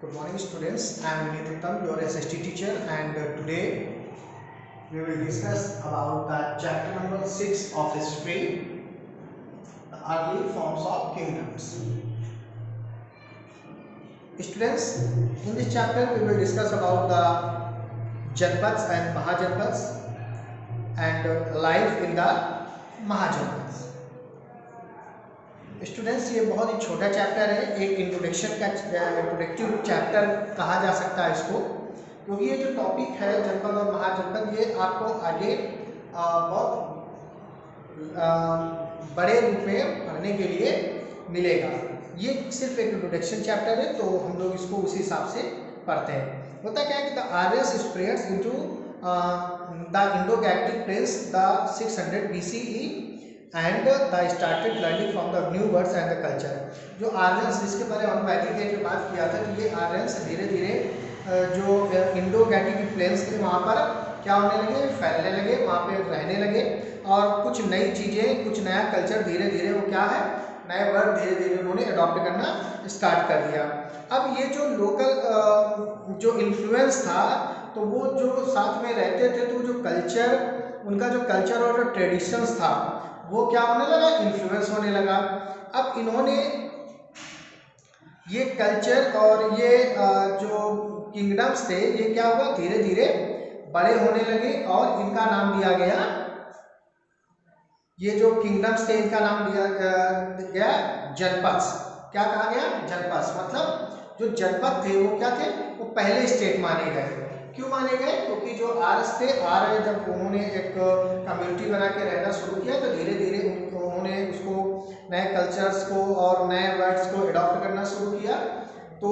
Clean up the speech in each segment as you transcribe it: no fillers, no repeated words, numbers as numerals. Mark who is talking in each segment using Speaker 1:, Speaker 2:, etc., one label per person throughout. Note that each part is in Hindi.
Speaker 1: Good morning students, I am Vinit Uttam, your SST teacher, and today we will discuss about the chapter number 6 of history, the early forms of kingdoms. Students, in this chapter we will discuss about the Janpads and Mahajanpads and life in the Mahajanpads. Students, ये बहुत ही छोटा चैप्टर है, एक इंट्रोडक्शन का इंट्रोडक्टिव चैप्टर कहा जा सकता है इसको, क्योंकि ये जो टॉपिक है जनपद और महाजनपद ये आपको आगे बहुत बड़े रूप में पढ़ने के लिए मिलेगा। ये सिर्फ एक इंट्रोडक्शन चैप्टर है, तो हम लोग इसको उसी हिसाब से पढ़ते हैं। होता क्या है कि the Aryans spreads into the Indo-Gangetic place the 600 BCE and the started learning from the new words and the culture. जो आर्यंस, जिसके बारे में वैदिक एज में बात किया था, तो ये आर्यंस धीरे धीरे जो इंडो गैटिक प्लेन्स थे वहाँ पर क्या होने लगे, फैलने लगे, वहाँ पे रहने लगे और कुछ नई चीज़ें, कुछ नया कल्चर धीरे धीरे वो क्या है, नए वर्ड धीरे धीरे उन्होंने अडॉप्ट करना स्टार्ट कर दिया। अब ये जो लोकल जो इन्फ्लुएंस था, तो वो जो साथ में रहते थे, तो जो कल्चर, उनका जो कल्चर और जो ट्रेडिशंस था वो क्या होने लगा, इन्फ्लुएंस होने लगा। अब इन्होंने ये कल्चर और ये जो किंगडम्स थे, ये क्या हुआ, धीरे धीरे बड़े होने लगे और इनका नाम दिया गया, ये जो किंगडम्स थे इनका नाम दिया गया जनपद। क्या कहा गया, जनपद। मतलब जो जनपद थे वो क्या थे, वो पहले स्टेट माने गए। क्यों माने गए, क्योंकि जो आर्यस थे, आर्य जब उन्होंने एक कम्युनिटी बना के रहना शुरू किया, तो धीरे धीरे उन्होंने उसको नए कल्चर्स को और नए वर्ड्स को अडॉप्ट करना शुरू किया। तो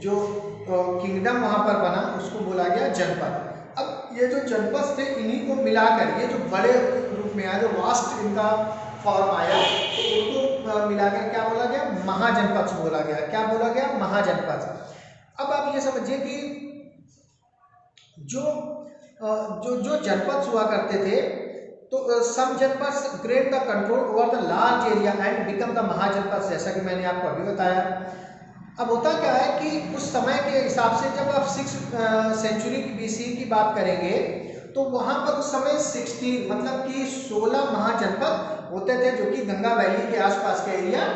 Speaker 1: जो किंगडम वहाँ पर बना उसको बोला गया जनपद। अब ये जो जनपद थे, इन्हीं को मिलाकर ये जो बड़े रूप में आया, जो वास्ट इनका फॉर्म आया, तो उनको मिलाकर क्या बोला गया, महाजनपद बोला गया। क्या बोला गया, महाजनपद। अब आप ये समझिए कि जो जनपद हुआ करते थे, तो some janapada great the control over the large area and become the mahajanapada, जैसा कि मैंने आपको अभी बताया। अब होता क्या है कि उस समय के हिसाब से जब आप 6th सेंचुरी BC की बात करेंगे, तो वहाँ पर उस समय 16 मतलब कि 16 महाजनपद होते थे, जो कि गंगा वैली के आसपास का एरिया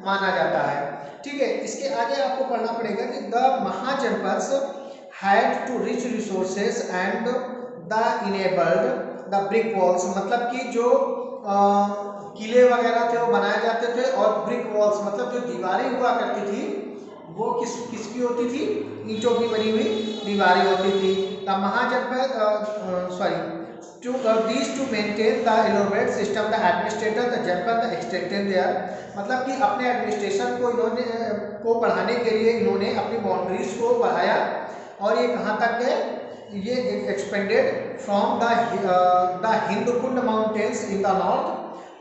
Speaker 1: माना जाता है। ठीक है, इसके आगे आपको पढ़ना पड़ेगा कि the महाजनपद had to rich resources and the enabled the brick walls, मतलब कि जो किले वगैरह थे वो बनाए जाते थे, और ब्रिक वॉल्स मतलब जो दीवारें हुआ करती थी वो किसकी होती थी, ईंटों की बनी हुई दीवारें होती थी। The mahajanapada these to maintain the elaborate system, the administrator the जनपद the extended there, मतलब कि अपने एडमिनिस्ट्रेशन को इन्होंने को बढ़ाने के लिए इन्होंने अपनी बाउंड्रीज को बढ़ाया, और ये कहाँ तक है, ये expanded from the Hindukush mountains in the north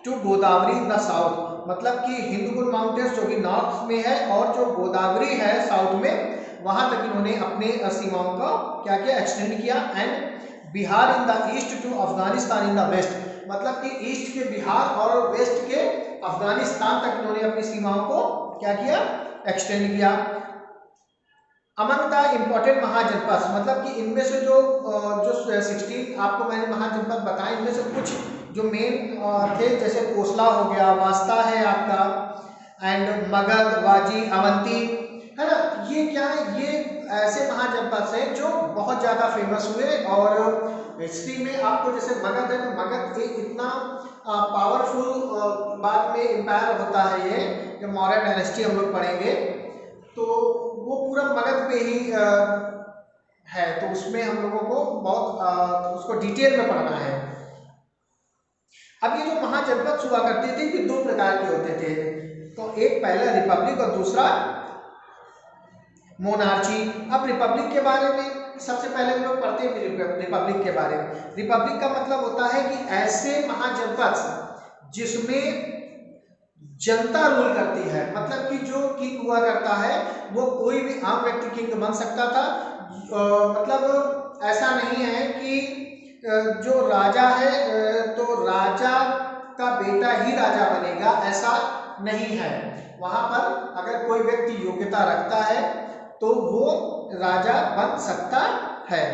Speaker 1: to Godavari in the south, मतलब कि हिंदुकुंड माउंटेन्स जो कि नॉर्थ में है और जो गोदावरी है साउथ में, वहाँ तक इन्होंने अपने सीमाओं का क्या किया, एक्सटेंड किया। And Bihar in the east to Afghanistan in the west, मतलब कि ईस्ट के बिहार और वेस्ट के अफगानिस्तान तक इन्होंने अपनी सीमाओं को क्या किया, एक्सटेंड किया। अमंग द इम्पोर्टेंट महाजनपद, मतलब कि इनमें से जो 16 आपको मैंने महाजनपद बताए, इनमें से कुछ जो मेन थे, जैसे कोसला हो गया, वास्ता है आपका, एंड मगध, वाजी, अवंती, है ना। ये क्या है, ये ऐसे महाजनपद हैं जो बहुत ज़्यादा फेमस हुए, और हिस्ट्री में आपको जैसे मगध है, तो मगध एक इतना पावरफुल बाद में एम्पायर होता है, ये जब मौर्य डायनेस्टी हम लोग पढ़ेंगे, तो वो पूरा मगध पे ही है, तो उसमें हम लोगों को बहुत उसको डिटेल में पढ़ना है। अब ये जो महाजनपद हुआ करते थे, ये 2 प्रकार के होते थे, तो एक पहला रिपब्लिक और दूसरा मोनार्ची। अब रिपब्लिक के बारे में सबसे पहले हम लोग पढ़ते हैं रिपब्लिक के बारे में। रिपब्लिक का मतलब होता है कि ऐसे महाजनपद जिसमें जनता रूल करती है, मतलब कि जो किंग हुआ करता है वो कोई भी आम व्यक्ति किंग बन सकता था। मतलब ऐसा नहीं है कि जो राजा है तो राजा का बेटा ही राजा बनेगा, ऐसा नहीं है। वहाँ पर अगर कोई व्यक्ति योग्यता रखता है तो वो राजा बन सकता है।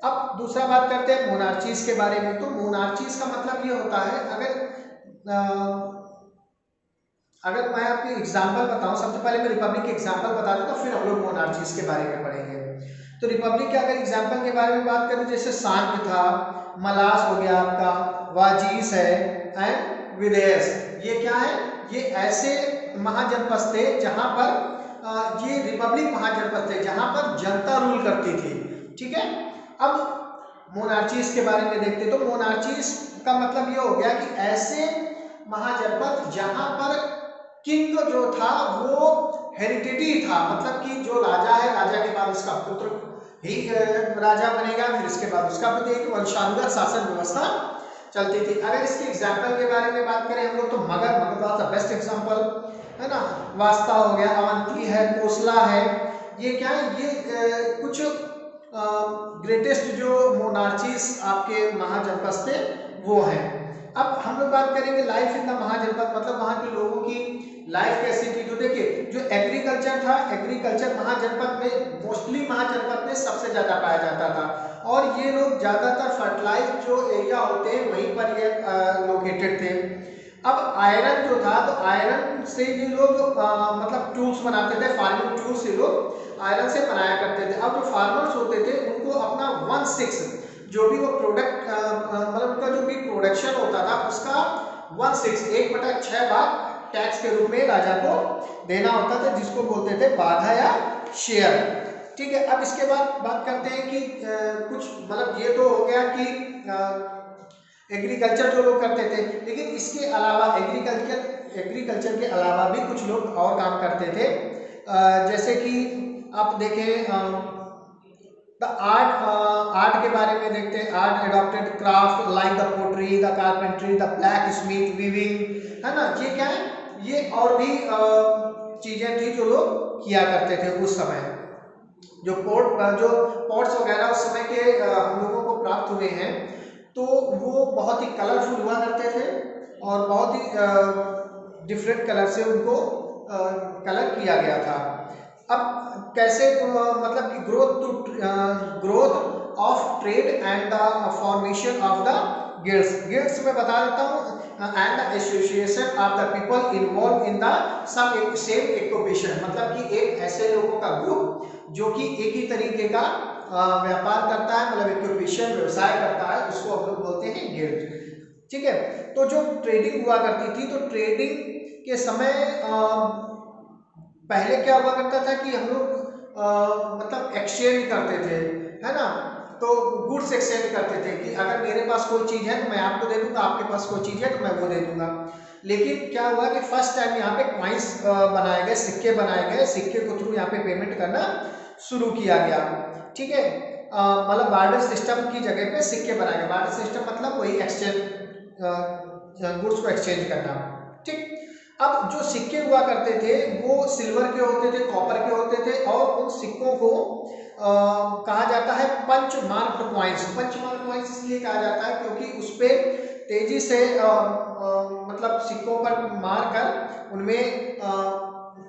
Speaker 1: अब दूसरा बात करते हैं मोनार्चीज के बारे में। तो मोनार्चीज का मतलब ये होता है, अगर मैं आपको एग्जाम्पल बताऊं, सबसे पहले मैं रिपब्लिक के एग्जाम्पल बता दूंगा, फिर हम लोग मोनार्चीज के बारे में पढ़ेंगे। तो रिपब्लिक के अगर एग्जाम्पल के बारे में बात करें, जैसे सांग था, मलास हो गया आपका, वाजीस है एंड विदेश, ये क्या है, ये ऐसे महाजनपद थे जहां पर ये रिपब्लिक महाजनपद थे जहां पर जनता रूल करती थी। ठीक है। अब मोनार्चीज के बारे में देखते, तो मोनार्चीज का मतलब ये हो गया कि ऐसे महाजनपद जहां पर किंग जो था वो हेरिडिटी था, मतलब कि जो राजा है, राजा के बाद उसका पुत्र ही राजा बनेगा, फिर इसके बाद उसका पुत्र, एक वंशानुगत शासन व्यवस्था चलती थी। अगर इसके एग्जाम्पल के बारे में बात करें हम लोग, तो Magadh was the best example, है ना। वास्ता हो गया, अवंती है, कोसला है, ये क्या है, ये कुछ ग्रेटेस्ट जो मोनार्चीज आपके महाजनपद थे वो हैं। अब हम लोग बात करेंगे लाइफ इन द महाजनपद, मतलब वहाँ के लोगों की लाइफ कैसी थी। तो देखिए, जो एग्रीकल्चर था, एग्रीकल्चर महाजनपद में, मोस्टली महाजनपद में सबसे ज्यादा पाया जाता था, और ये लोग ज्यादातर फर्टिलाइज जो एरिया होते हैं वहीं पर ये लोकेटेड थे। अब आयरन जो था, तो आयरन से ये लोग मतलब टूल्स बनाते थे, फार्मिंग टूल्स ये लोग आयरन से बनाया करते थे। अब जो फार्मर्स होते थे उनको अपना 1/6 जो भी वो प्रोडक्ट मतलब उनका जो भी प्रोडक्शन होता था उसका 1/6 1/6 भाग टैक्स के रूप में राजा को देना होता था, जिसको बोलते थे बाधा या शेयर। ठीक है। अब इसके बाद बात करते हैं कि कुछ मतलब ये तो हो गया कि एग्रीकल्चर जो लोग करते थे, लेकिन इसके अलावा एग्रीकल्चर के अलावा भी कुछ लोग और काम करते थे। जैसे कि आप देखें आर्ट के बारे में देखते हैं। Art adopted craft like the pottery, the carpentry, the blacksmith, weaving, है ना। ये क्या है, ये और भी चीजें थी जो लोग किया करते थे उस समय। जो पॉट्स वगैरह उस समय के हम लोगों को प्राप्त हुए हैं, तो वो बहुत ही कलरफुल हुआ करते थे और बहुत ही डिफरेंट कलर से उनको कलर किया गया था। अब कैसे मतलब कि growth of trade and the formation of the guilds में बता देता हूँ, and the association of the people involve in the some same occupation, मतलब कि एक ऐसे लोगों का ग्रुप जो कि एक ही तरीके का व्यापार करता है, मतलब ऑक्यूपेशन व्यवसाय करता है, उसको हम लोग बोलते हैं गिल्ड। ठीक है। तो जो ट्रेडिंग हुआ करती थी, तो ट्रेडिंग के समय पहले क्या हुआ करता था कि हम लोग मतलब एक्सचेंज करते थे, है ना। तो गुड्स एक्सचेंज करते थे कि अगर मेरे पास कोई चीज है तो मैं आपको दे दूंगा, आपके पास कोई चीज है तो मैं वो दे दूंगा। लेकिन क्या हुआ कि फर्स्ट टाइम यहाँ पे कॉइंस बनाए गए, सिक्के बनाए गए, सिक्के के थ्रू यहाँ पे पेमेंट करना शुरू किया गया। ठीक है। मतलब बार्टर सिस्टम की जगह पे सिक्के बनाए गए। बार्टर सिस्टम मतलब वही एक्सचेंज, गुड्स को एक्सचेंज करना। ठीक। अब जो सिक्के हुआ करते थे वो सिल्वर के होते थे, कॉपर के होते थे, और उन सिक्कों को कहा जाता है punch marked coins. Punch marked coins इसलिए कहा जाता है क्योंकि उस पे तेजी से मतलब सिक्कों पर मार कर उनमें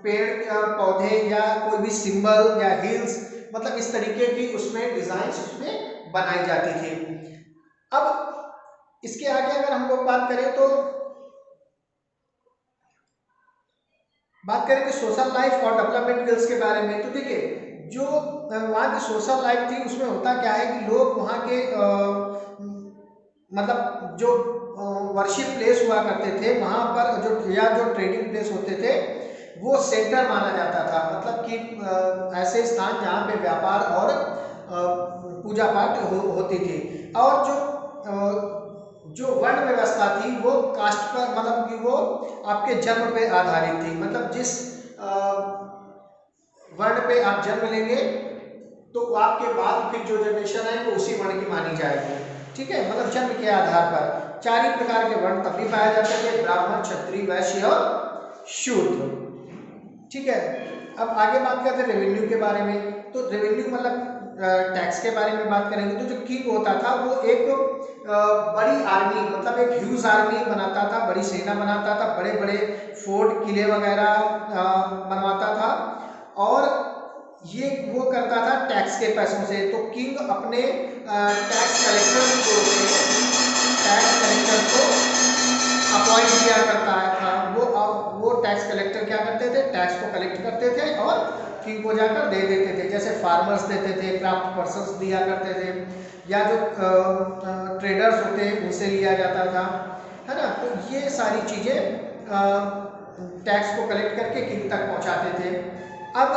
Speaker 1: पेड़ पौधे या कोई भी सिंबल या हिल्स, मतलब इस तरीके की उसमें डिजाइन उसमें बनाई जाती थी। अब इसके आगे अगर हम लोग बात करें, तो बात करेंगे सोशल लाइफ और डेवलपमेंट गिल्ड्स के बारे में। तो देखिए, जो वहाँ की सोशल लाइफ थी उसमें होता क्या है कि लोग वहाँ के मतलब जो वर्शिप प्लेस हुआ करते थे वहाँ पर जो ट्रेडिंग प्लेस होते थे वो सेंटर माना जाता था, मतलब कि ऐसे स्थान जहाँ पे व्यापार और पूजा पाठ होती थी। और जो वर्ण व्यवस्था थी वो कास्ट पर, मतलब कि वो आपके जन्म पे आधारित थी, मतलब जिस वर्ण पे आप जन्म लेंगे तो आपके बाद फिर जो जनरेशन है वो उसी वर्ण की मानी जाएगी। ठीक है। मतलब जन्म के आधार पर 4 ही प्रकार के वर्ण तभी पाए जाते थे, ब्राह्मण, क्षत्रिय, वैश्य और शूद्र। ठीक है। अब आगे बात करते हैं रेवेन्यू के बारे में। तो रेवेन्यू मतलब टैक्स के बारे में बात करेंगे, तो जो किंग होता था वो एक बड़ी आर्मी, मतलब एक ह्यूज आर्मी बनाता था, बड़ी सेना बनाता था, बड़े बड़े फोर्ट, किले वगैरह बनवाता था, और ये वो करता था टैक्स के पैसों से। तो किंग अपने टैक्स कलेक्टर जो थे, टैक्स कलेक्टर को अपॉइंट किया करता था। वो टैक्स कलेक्टर क्या करते थे, टैक्स को कलेक्ट करते थे और किंग को जाकर दे देते थे। जैसे फार्मर्स देते थे, क्राफ्ट पर्सन्स दिया करते थे, या जो ट्रेडर्स होते हैं उनसे लिया जाता था, है ना। तो ये सारी चीज़ें टैक्स को कलेक्ट करके किंग तक पहुंचाते थे। अब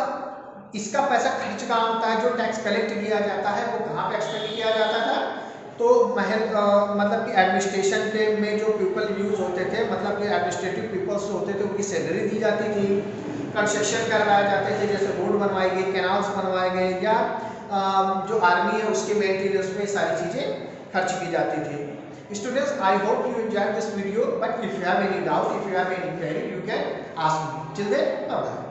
Speaker 1: इसका पैसा खर्च कहाँ होता है, जो टैक्स कलेक्ट किया जाता है वो कहाँ पे एक्सपेंड किया जाता था, तो महल मतलब कि एडमिनिस्ट्रेशन के में जो पीपल यूज होते थे, मतलब कि एडमिनिस्ट्रेटिव पीपल्स होते थे उनकी सैलरी दी जाती थी, कंस्ट्रक्शन करवाए जाते थे, जैसे रोड बनवाए गए, कैनाल्स बनवाए गए, या जो आर्मी है उसके मेंटेनेंस में सारी चीज़ें खर्च की जाती थी। Students, I hope you enjoy this video, but if you have any doubt, if you have any query, you can ask me. Till then, bye bye.